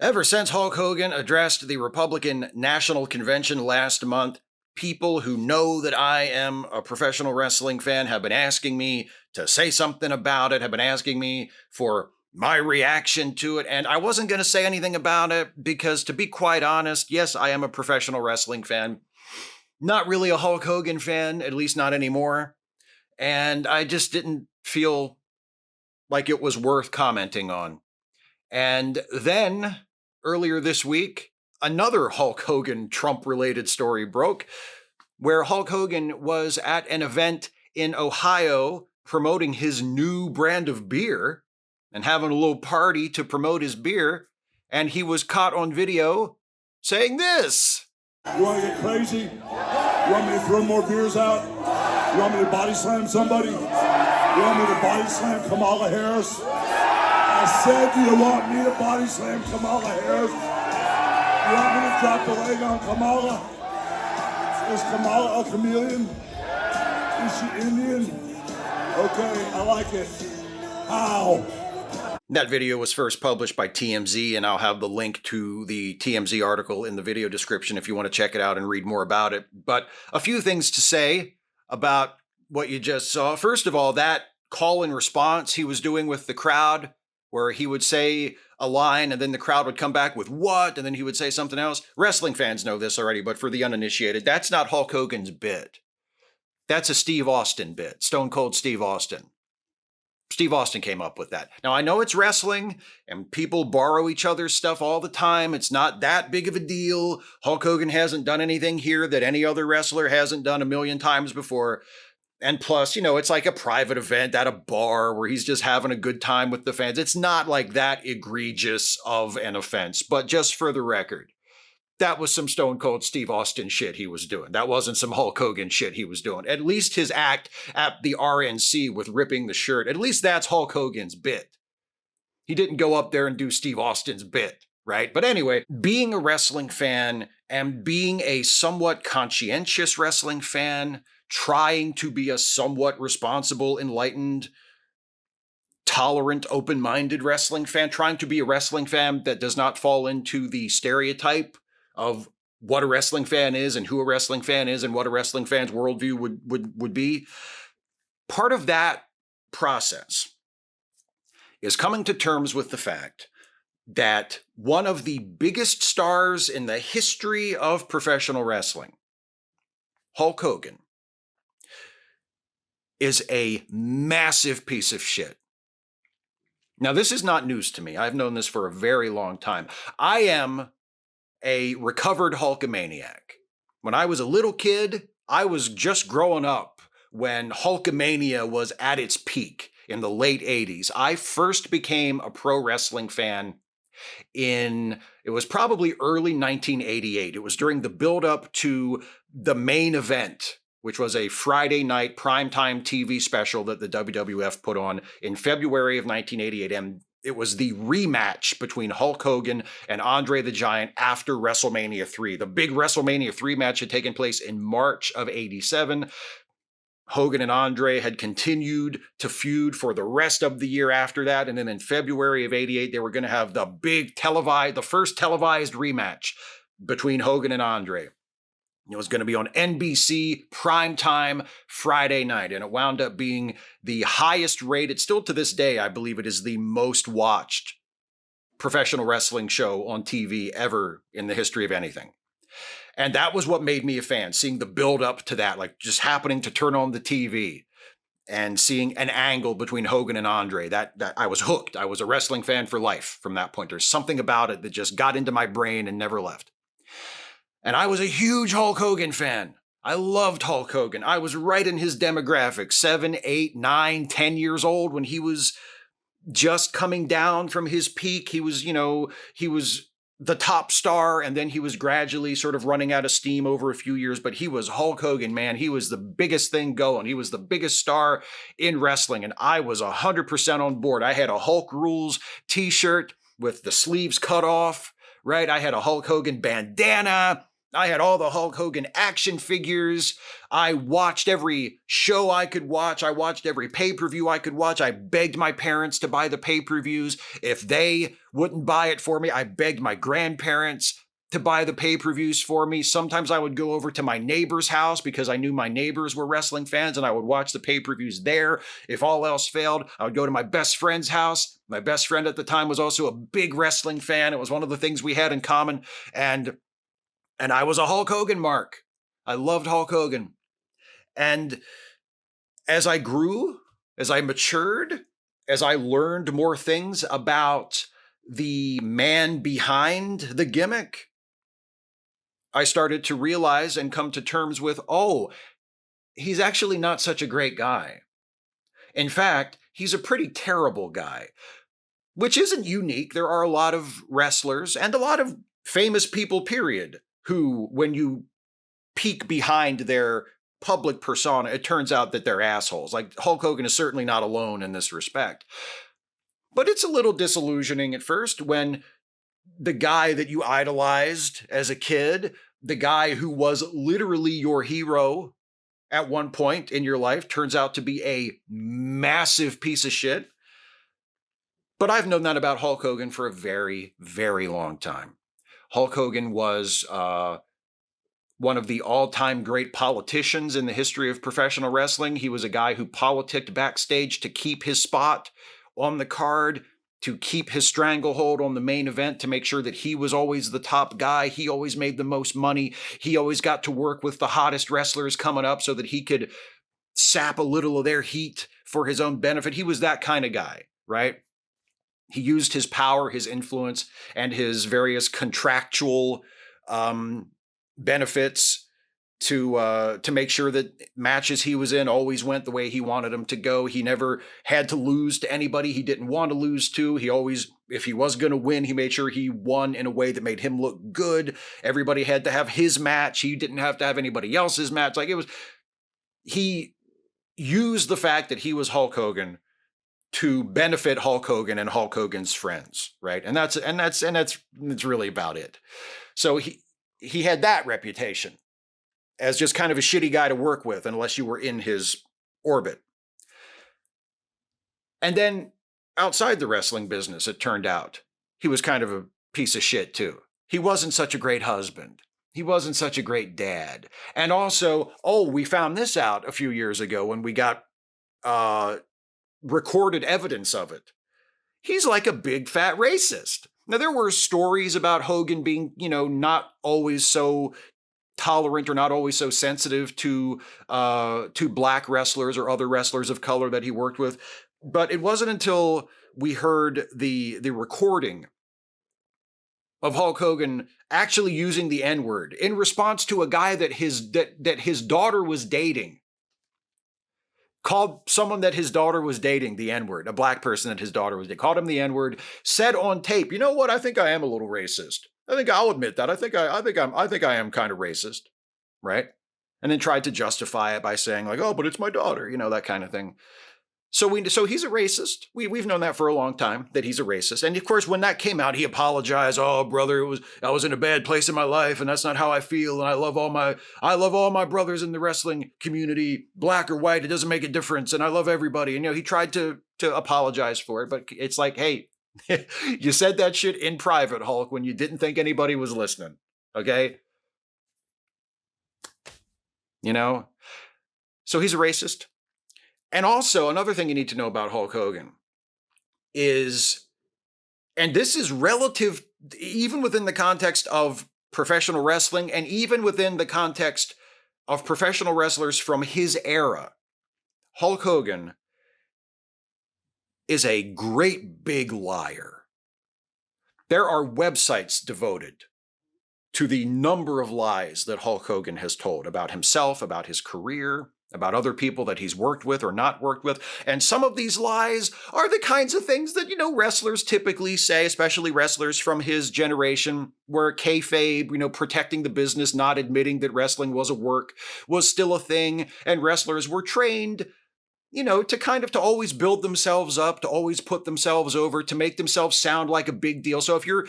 Ever since Hulk Hogan addressed the Republican National Convention last month, people who know that I am a professional wrestling fan have been asking me to say something about it, have been asking me for my reaction to it, and I wasn't going to say anything about it because, to be quite honest, yes, I am a professional wrestling fan. Not really a Hulk Hogan fan, at least not anymore, and I just didn't feel like it was worth commenting on. And then earlier this week, another Hulk Hogan Trump related story broke where Hulk Hogan was at an event in Ohio promoting his new brand of beer and having a little party to promote his beer. And he was caught on video saying this. You want to get crazy? You want me to throw more beers out? You want me to body slam somebody? You want me to body slam Kamala Harris? I said, do you want me to body slam Kamala Harris? You want me to drop the leg on Kamala? Is Kamala a chameleon? Is she Indian? Okay, I like it. How? That video was first published by TMZ, and I'll have the link to the TMZ article in the video description if you want to check it out and read more about it. But a few things to say about what you just saw. First of all, that call and response he was doing with the crowd, where he would say a line and then the crowd would come back with what, and then he would say something else. Wrestling fans know this already, but for the uninitiated, that's not Hulk Hogan's bit. That's a Steve Austin bit, Stone Cold Steve Austin. Steve Austin came up with that. Now, I know it's wrestling and people borrow each other's stuff all the time. It's not that big of a deal. Hulk Hogan hasn't done anything here that any other wrestler hasn't done a million times before. And plus, it's like a private event at a bar where he's just having a good time with the fans. It's not like that egregious of an offense. But just for the record, that was some Stone Cold Steve Austin shit he was doing. That wasn't some Hulk Hogan shit he was doing. At least his act at the RNC with ripping the shirt, at least that's Hulk Hogan's bit. He didn't go up there and do Steve Austin's bit, right? But anyway, being a wrestling fan and being a somewhat conscientious wrestling fan, trying to be a somewhat responsible, enlightened, tolerant, open-minded wrestling fan, trying to be a wrestling fan that does not fall into the stereotype of what a wrestling fan is and who a wrestling fan is and what a wrestling fan's worldview would be. Part of that process is coming to terms with the fact that one of the biggest stars in the history of professional wrestling, Hulk Hogan, is a massive piece of shit. Now, this is not news to me. I've known this for a very long time. I am a recovered Hulkamaniac. When I was a little kid, I was just growing up when Hulkamania was at its peak in the late 80s. I first became a pro wrestling fan it was probably early 1988. It was during the build-up to the main event, which was a Friday night primetime TV special that the WWF put on in February of 1988. And it was the rematch between Hulk Hogan and Andre the Giant after WrestleMania 3. The big WrestleMania 3 match had taken place in March of 87. Hogan and Andre had continued to feud for the rest of the year after that. And then in February of 88, they were going to have the first televised rematch between Hogan and Andre. It was going to be on NBC primetime Friday night, and it wound up being the highest rated, still to this day, I believe it is the most watched professional wrestling show on TV ever in the history of anything. And that was what made me a fan, seeing the build up to that, like just happening to turn on the TV and seeing an angle between Hogan and Andre. That I was hooked. I was a wrestling fan for life from that point. There's something about it that just got into my brain and never left. And I was a huge Hulk Hogan fan. I loved Hulk Hogan. I was right in his demographic, 7, 8, 9, 10 years old when he was just coming down from his peak. He was the top star, and then he was gradually sort of running out of steam over a few years, but he was Hulk Hogan, man. He was the biggest thing going. He was the biggest star in wrestling, and I was 100% on board. I had a Hulk Rules t-shirt with the sleeves cut off, right? I had a Hulk Hogan bandana. I had all the Hulk Hogan action figures. I watched every show I could watch. I watched every pay-per-view I could watch. I begged my parents to buy the pay-per-views. If they wouldn't buy it for me, I begged my grandparents to buy the pay-per-views for me. Sometimes I would go over to my neighbor's house because I knew my neighbors were wrestling fans and I would watch the pay-per-views there. If all else failed, I would go to my best friend's house. My best friend at the time was also a big wrestling fan. It was one of the things we had in common. And I was a Hulk Hogan mark. I loved Hulk Hogan. And as I grew, as I matured, as I learned more things about the man behind the gimmick, I started to realize and come to terms with, oh, he's actually not such a great guy. In fact, he's a pretty terrible guy, which isn't unique. There are a lot of wrestlers and a lot of famous people, period, who, when you peek behind their public persona, it turns out that they're assholes. Like Hulk Hogan is certainly not alone in this respect. But it's a little disillusioning at first when the guy that you idolized as a kid, the guy who was literally your hero at one point in your life, turns out to be a massive piece of shit. But I've known that about Hulk Hogan for a very, very long time. Hulk Hogan was one of the all-time great politicians in the history of professional wrestling. He was a guy who politicked backstage to keep his spot on the card, to keep his stranglehold on the main event, to make sure that he was always the top guy. He always made the most money. He always got to work with the hottest wrestlers coming up so that he could sap a little of their heat for his own benefit. He was that kind of guy, right? He used his power, his influence, and his various contractual benefits to make sure that matches he was in always went the way he wanted them to go. He never had to lose to anybody he didn't want to lose to. He always, if he was going to win, he made sure he won in a way that made him look good. Everybody had to have his match. He didn't have to have anybody else's match. Like, it was, he used the fact that he was Hulk Hogan to benefit Hulk Hogan and Hulk Hogan's friends, right? And that's really about it. So he had that reputation as just kind of a shitty guy to work with unless you were in his orbit. And then outside the wrestling business, it turned out he was kind of a piece of shit too. He wasn't such a great husband. He wasn't such a great dad. And also, we found this out a few years ago when we got recorded evidence of it. He's like a big fat racist. Now, there were stories about Hogan being, not always so tolerant or not always so sensitive to black wrestlers or other wrestlers of color that he worked with. But it wasn't until we heard the recording of Hulk Hogan actually using the N-word in response to a guy that his daughter was dating. Called someone that his daughter was dating the N-word, a black person that his daughter was dating, called him the N-word, said on tape, "You know what? I think I am a little racist. I think I'll admit that. I think I am kind of racist," right? And then tried to justify it by saying like, "Oh, but it's my daughter," that kind of thing. So he's a racist. We've known that for a long time, that he's a racist. And of course, when that came out, he apologized. "Oh, brother, I was in a bad place in my life, and that's not how I feel. And I love all my brothers in the wrestling community, black or white. It doesn't make a difference. And I love everybody." And he tried to apologize for it, but it's like, hey, you said that shit in private, Hulk, when you didn't think anybody was listening. Okay, So he's a racist. And also, another thing you need to know about Hulk Hogan is, and this is relative, even within the context of professional wrestling, and even within the context of professional wrestlers from his era, Hulk Hogan is a great big liar. There are websites devoted to the number of lies that Hulk Hogan has told about himself, about his career, about other people that he's worked with or not worked with. And some of these lies are the kinds of things that, wrestlers typically say, especially wrestlers from his generation, where kayfabe, protecting the business, not admitting that wrestling was a work, was still a thing. And wrestlers were trained, to always build themselves up, to always put themselves over, to make themselves sound like a big deal. So if you're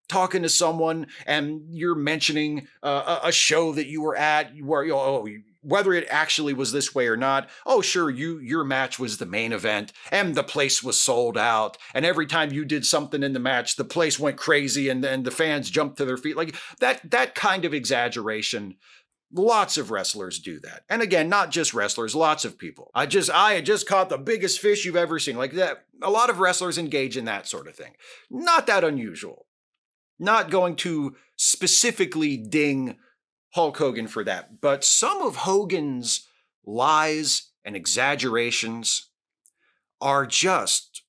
talking to someone and you're mentioning a show that you were at where, whether it actually was this way or not. Oh, sure, your match was the main event and the place was sold out. And every time you did something in the match, the place went crazy and the fans jumped to their feet. Like that kind of exaggeration. Lots of wrestlers do that. And again, not just wrestlers, lots of people. I had just caught the biggest fish you've ever seen. Like that. A lot of wrestlers engage in that sort of thing. Not that unusual. Not going to specifically ding Hulk Hogan for that, but some of Hogan's lies and exaggerations are just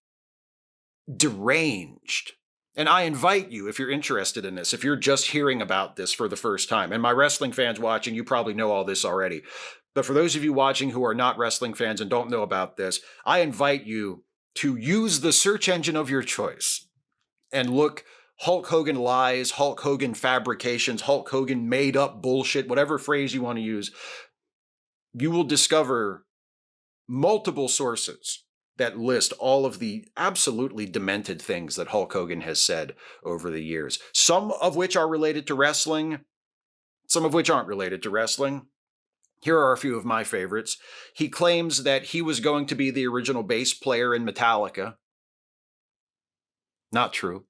deranged. And I invite you, if you're interested in this, if you're just hearing about this for the first time, and my wrestling fans watching, you probably know all this already. But for those of you watching who are not wrestling fans and don't know about this, I invite you to use the search engine of your choice and look Hulk Hogan lies, Hulk Hogan fabrications, Hulk Hogan made up bullshit, whatever phrase you want to use. You will discover multiple sources that list all of the absolutely demented things that Hulk Hogan has said over the years, some of which are related to wrestling, some of which aren't related to wrestling. Here are a few of my favorites. He claims that he was going to be the original bass player in Metallica. Not true.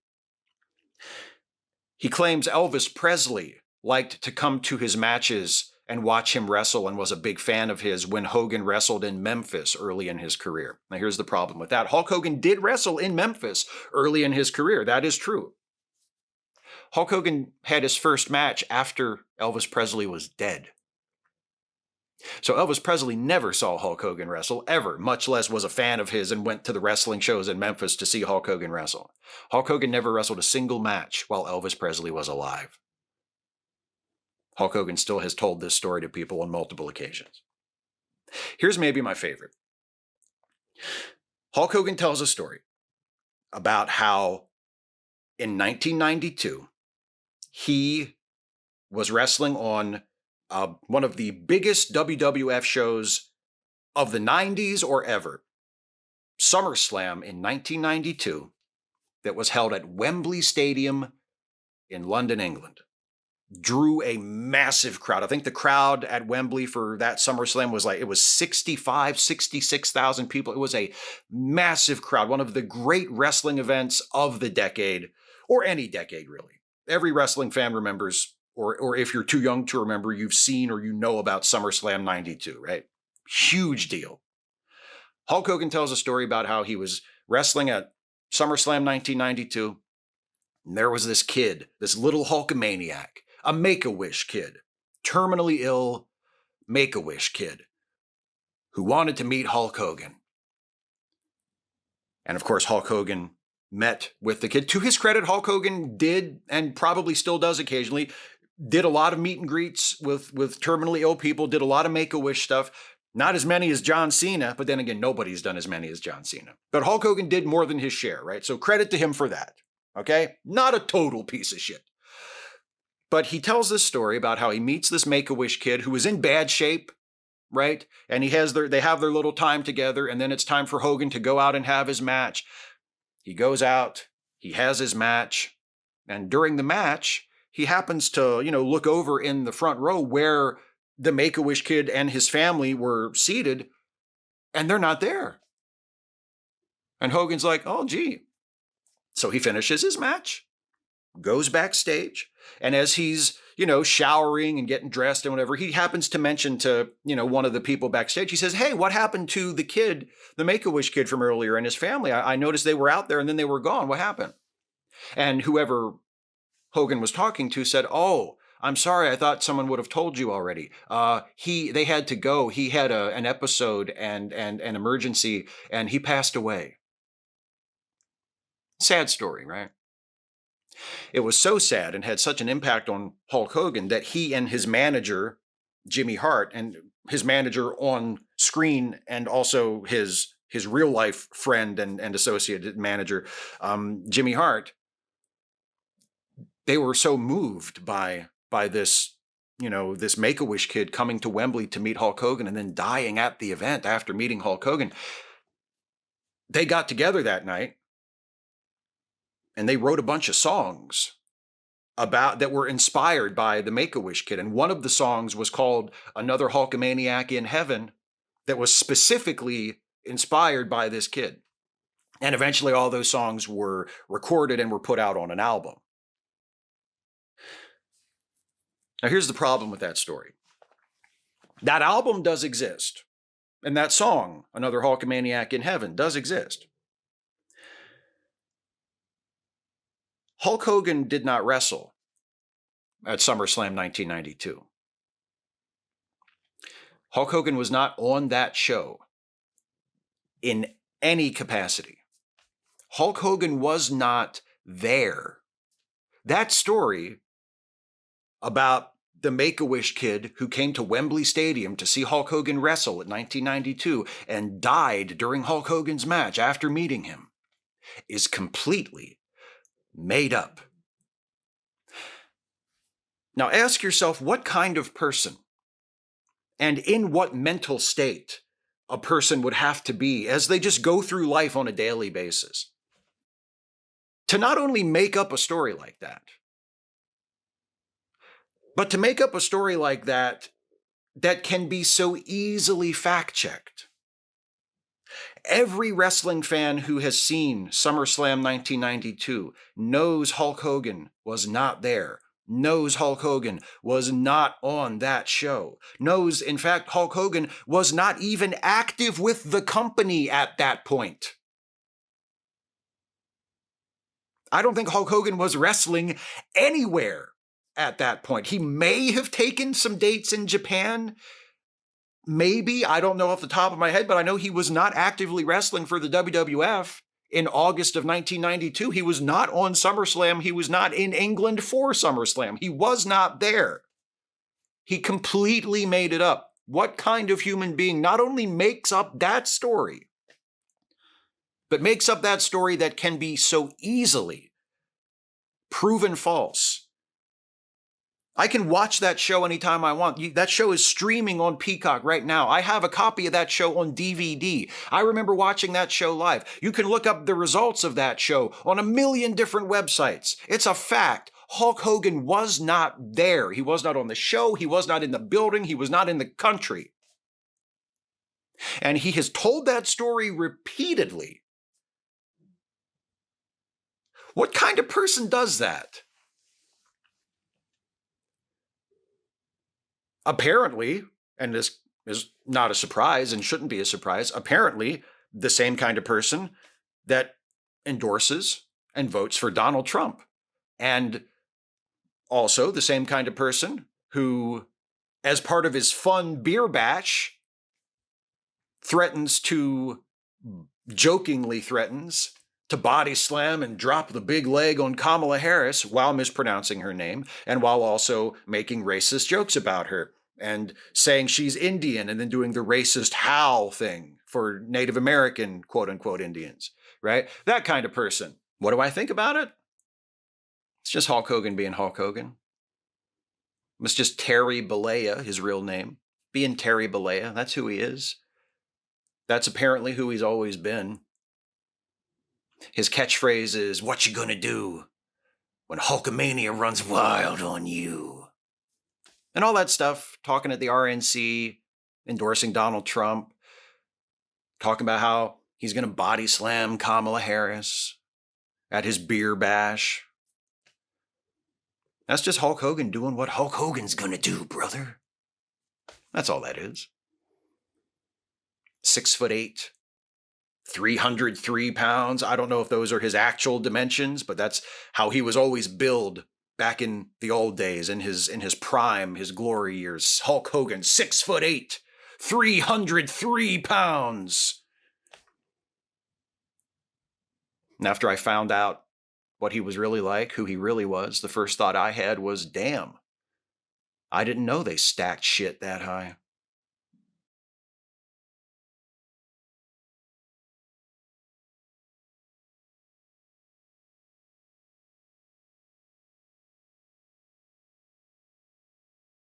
He claims Elvis Presley liked to come to his matches and watch him wrestle and was a big fan of his when Hogan wrestled in Memphis early in his career. Now, here's the problem with that. Hulk Hogan did wrestle in Memphis early in his career. That is true. Hulk Hogan had his first match after Elvis Presley was dead. So Elvis Presley never saw Hulk Hogan wrestle, ever, much less was a fan of his and went to the wrestling shows in Memphis to see Hulk Hogan wrestle. Hulk Hogan never wrestled a single match while Elvis Presley was alive. Hulk Hogan still has told this story to people on multiple occasions. Here's maybe my favorite. Hulk Hogan tells a story about how in 1992, he was wrestling on one of the biggest WWF shows of the 90s or ever, SummerSlam in 1992, that was held at Wembley Stadium in London, England. Drew a massive crowd. I think the crowd at Wembley for that SummerSlam was 66,000 people. It was a massive crowd, one of the great wrestling events of the decade, or any decade really. Every wrestling fan remembers, or if you're too young to remember, you've seen or you know about SummerSlam 92, right? Huge deal. Hulk Hogan tells a story about how he was wrestling at SummerSlam 1992, and there was this kid, this little Hulkamaniac, a Make-A-Wish kid, terminally ill Make-A-Wish kid, who wanted to meet Hulk Hogan. And of course, Hulk Hogan met with the kid. To his credit, Hulk Hogan did, and probably still does occasionally, did a lot of meet and greets with terminally ill people, did a lot of Make-A-Wish stuff. Not as many as John Cena, but then again, nobody's done as many as John Cena. But Hulk Hogan did more than his share, right? So credit to him for that, okay? Not a total piece of shit. But he tells this story about how he meets this Make-A-Wish kid who is in bad shape, right? And they have their little time together, and then it's time for Hogan to go out and have his match. He goes out, he has his match, and during the match, he happens to, look over in the front row where the Make-A-Wish kid and his family were seated, and they're not there. And Hogan's like, oh, gee. So he finishes his match, goes backstage, and as he's, showering and getting dressed and whatever, he happens to mention to, one of the people backstage, he says, hey, what happened to the kid, the Make-A-Wish kid from earlier and his family? I noticed they were out there and then they were gone. What happened? And whoever Hogan was talking to said, oh, I'm sorry, I thought someone would have told you already. They had to go. He had an episode and an emergency, and he passed away. Sad story, right? It was so sad and had such an impact on Hulk Hogan that he and his manager, Jimmy Hart, and his manager on screen and also his real life friend and associate manager, Jimmy Hart, they were so moved by this, this Make-A-Wish kid coming to Wembley to meet Hulk Hogan and then dying at the event after meeting Hulk Hogan. They got together that night and they wrote a bunch of songs that were inspired by the Make-A-Wish kid. And one of the songs was called Another Hulkamaniac in Heaven, that was specifically inspired by this kid. And eventually all those songs were recorded and were put out on an album. Now here's the problem with that story. That album does exist. And that song, Another Hulkamaniac in Heaven, does exist. Hulk Hogan did not wrestle at SummerSlam 1992. Hulk Hogan was not on that show in any capacity. Hulk Hogan was not there. That story about the Make-A-Wish kid who came to Wembley Stadium to see Hulk Hogan wrestle in 1992 and died during Hulk Hogan's match after meeting him is completely made up. Now ask yourself what kind of person and in what mental state a person would have to be as they just go through life on a daily basis to not only make up a story like that, but to make up a story like that that can be so easily fact-checked. Every wrestling fan who has seen SummerSlam 1992 knows Hulk Hogan was not there, knows Hulk Hogan was not on that show, knows, in fact, Hulk Hogan was not even active with the company at that point. I don't think Hulk Hogan was wrestling anywhere at that point. He may have taken some dates in Japan. Maybe, I don't know off the top of my head, but I know he was not actively wrestling for the WWF in August of 1992. He was not on SummerSlam. He was not in England for SummerSlam. He was not there. He completely made it up. What kind of human being not only makes up that story, but makes up that story that can be so easily proven false? I can watch that show anytime I want. That show is streaming on Peacock right now. I have a copy of that show on DVD. I remember watching that show live. You can look up the results of that show on a million different websites. It's a fact. Hulk Hogan was not there. He was not on the show. He was not in the building. He was not in the country. And he has told that story repeatedly. What kind of person does that? Apparently, and this is not a surprise and shouldn't be a surprise, apparently the same kind of person that endorses and votes for Donald Trump. And also the same kind of person who, as part of his fun beer bash, jokingly threatens to body slam and drop the big leg on Kamala Harris while mispronouncing her name and while also making racist jokes about her and saying she's Indian and then doing the racist howl thing for Native American quote-unquote Indians, right? That kind of person. What do I think about it? It's just Hulk Hogan being Hulk Hogan. It's just Terry Bollea, his real name. Being Terry Bollea, that's who he is. That's apparently who he's always been. His catchphrase is, "What you gonna do when Hulkamania runs wild on you?" And all that stuff, talking at the RNC, endorsing Donald Trump, talking about how he's gonna body slam Kamala Harris at his beer bash. That's just Hulk Hogan doing what Hulk Hogan's gonna do, brother. That's all that is. 6'8", 303 pounds. I don't know if those are his actual dimensions, but that's how he was always billed back in the old days, in his prime, his glory years. Hulk Hogan, 6'8", 303 pounds. And after I found out what he was really like, who he really was, the first thought I had was, damn, I didn't know they stacked shit that high.